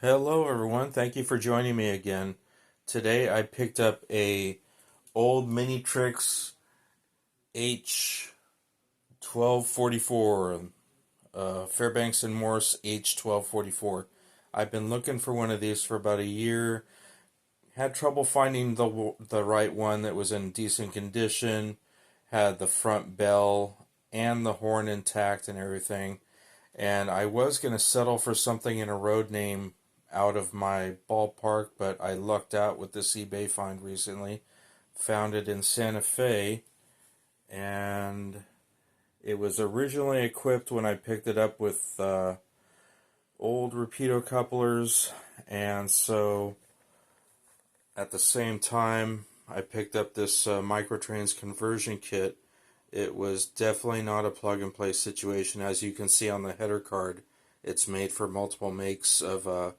Hello everyone, thank you for joining me again. Today I picked up a old Minitrix H-12-44, Fairbanks and Morse H-12-44. I've been looking for one of these for about a year. Had trouble finding the right one that was in decent condition, had the front bell and the horn intact and everything. And I was going to settle for something in a road name out of my ballpark, but I lucked out with this eBay find recently. Found it in Santa Fe, and it was originally equipped when I picked it up with old Rapido couplers, and so at the same time I picked up this microtrains conversion kit. It was definitely not a plug and play situation. As you can see on the header card, it's made for multiple makes of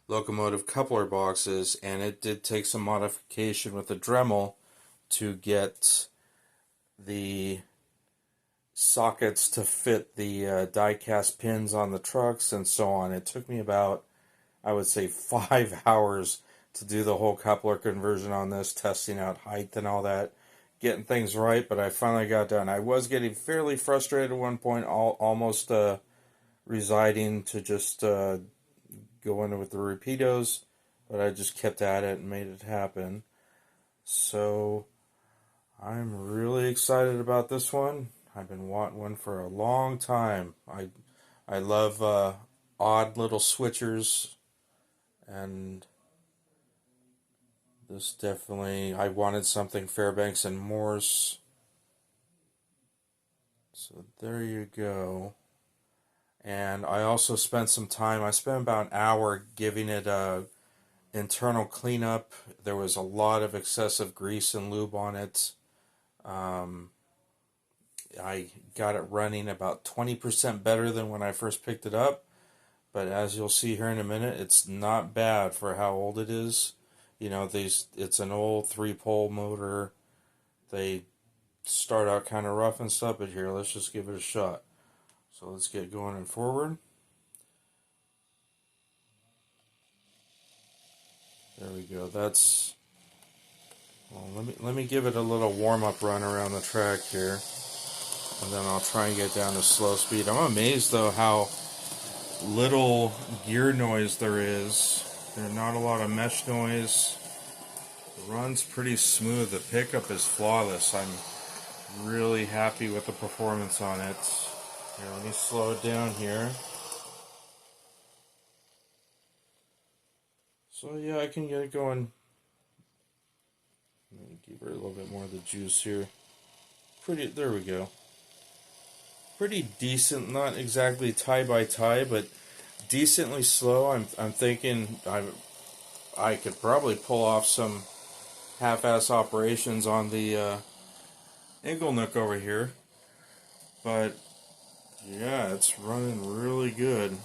Locomotive coupler boxes, and it did take some modification with the Dremel to get the sockets to fit the die-cast pins on the trucks and so on. It took me about, I would say, 5 hours to do the whole coupler conversion on this, testing out height and all that, getting things right, but I finally got done. I was getting fairly frustrated at one point, almost residing to just go in with the Rapidos, but I just kept at it and made it happen. So I'm really excited about this one. I've been wanting one for a long time. I love odd little switchers, and this definitely, I wanted something Fairbanks and Morse. So there you go. And I also spent some time, I spent about an hour giving it a internal cleanup. There was a lot of excessive grease and lube on it. I got it running about 20% better than when I first picked it up. But as you'll see here in a minute, it's not bad for how old it is. You know, it's an old 3-pole motor. They start out kind of rough and stuff, but here, let's just give it a shot. So let's get going and forward. There we go. That's, well, let me give it a little warm-up run around the track here, and then I'll try and get down to slow speed. I'm amazed though how little gear noise there is. There's not a lot of mesh noise. The run's pretty smooth. The pickup is flawless. I'm really happy with the performance on it. Here, let me slow it down here. So yeah, I can get it going. Let me give her a little bit more of the juice here. There we go. Pretty decent, not exactly tie by tie, but decently slow. I'm thinking I could probably pull off some half-ass operations on the angle nook over here, but yeah, it's running really good.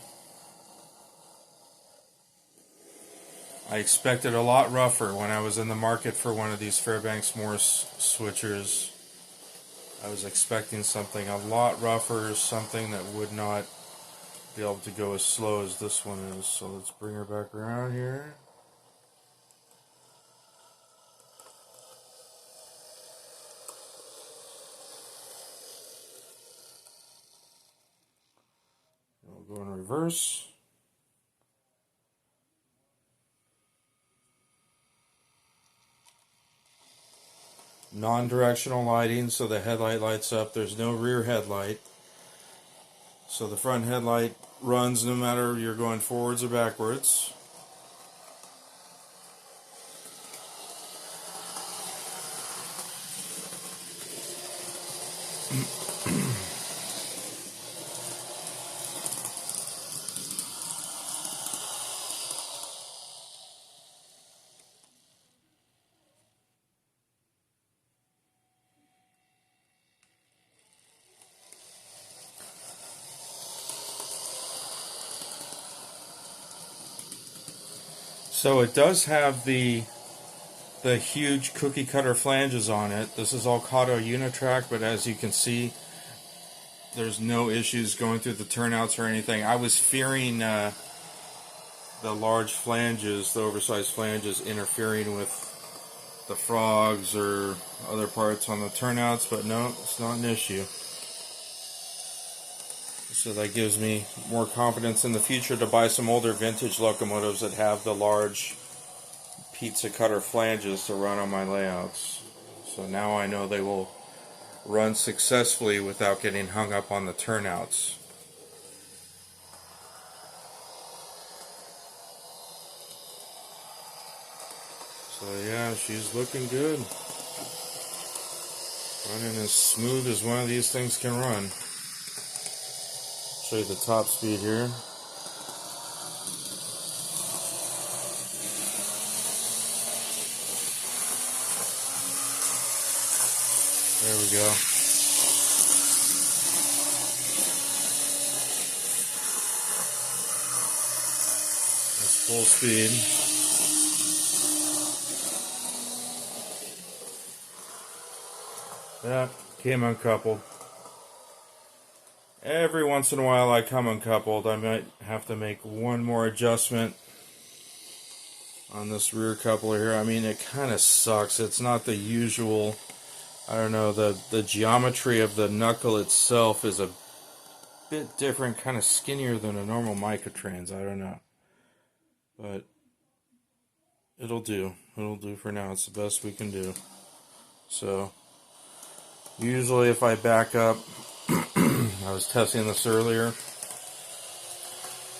I expected a lot rougher when I was in the market for one of these Fairbanks Morse switchers. I was expecting something a lot rougher, something that would not be able to go as slow as this one is. So let's bring her back around here. We'll go in reverse. Non-directional lighting, so the headlight lights up. There's no rear headlight. So the front headlight runs no matter you're going forwards or backwards. So it does have the huge cookie cutter flanges on it. This is all Kato Unitrack, but as you can see, there's no issues going through the turnouts or anything. I was fearing the large flanges, the oversized flanges, interfering with the frogs or other parts on the turnouts, but no, it's not an issue. So that gives me more confidence in the future to buy some older vintage locomotives that have the large pizza cutter flanges to run on my layouts. So now I know they will run successfully without getting hung up on the turnouts. So yeah, she's looking good. Running as smooth as one of these things can run. Show you the top speed here. There we go. That's full speed. Yeah, came uncoupled. Every once in a while I come uncoupled. I might have to make one more adjustment on this rear coupler here. I mean, it kind of sucks. It's not the usual, I don't know, the geometry of the knuckle itself is a bit different, kind of skinnier than a normal microtrans. I don't know. But it'll do. It'll do for now. It's the best we can do. So, usually if I back up, I was testing this earlier,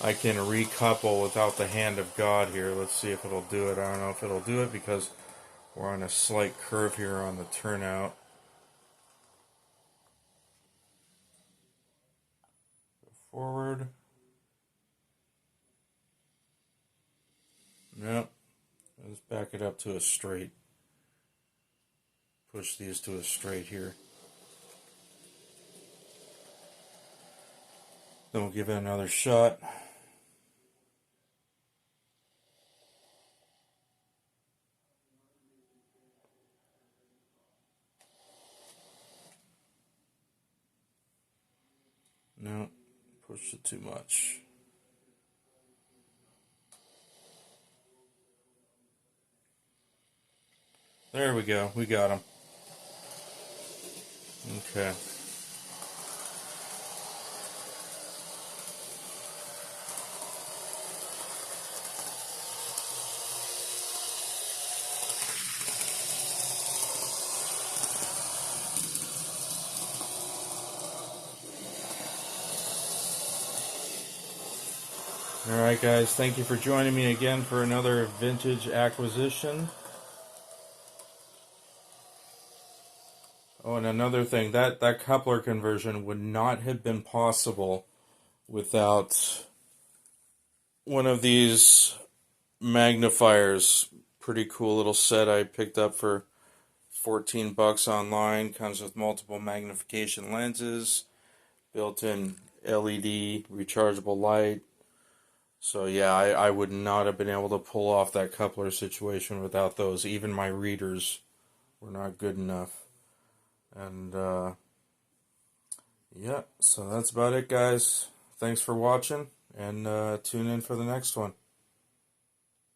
I can recouple without the hand of God here. Let's see if it'll do it. I don't know if it'll do it because we're on a slight curve here on the turnout. Go forward. Nope. Let's back it up to a straight. Push these to a straight here. Then we'll give it another shot. No, pushed it too much. There we go. We got him. Okay. Alright guys, thank you for joining me again for another vintage acquisition. Oh, and another thing, that coupler conversion would not have been possible without one of these magnifiers. Pretty cool little set I picked up for $14 online. Comes with multiple magnification lenses, built-in LED rechargeable light. So yeah, I would not have been able to pull off that coupler situation without those. Even my readers were not good enough. And yeah, so that's about it guys. Thanks for watching, and tune in for the next one.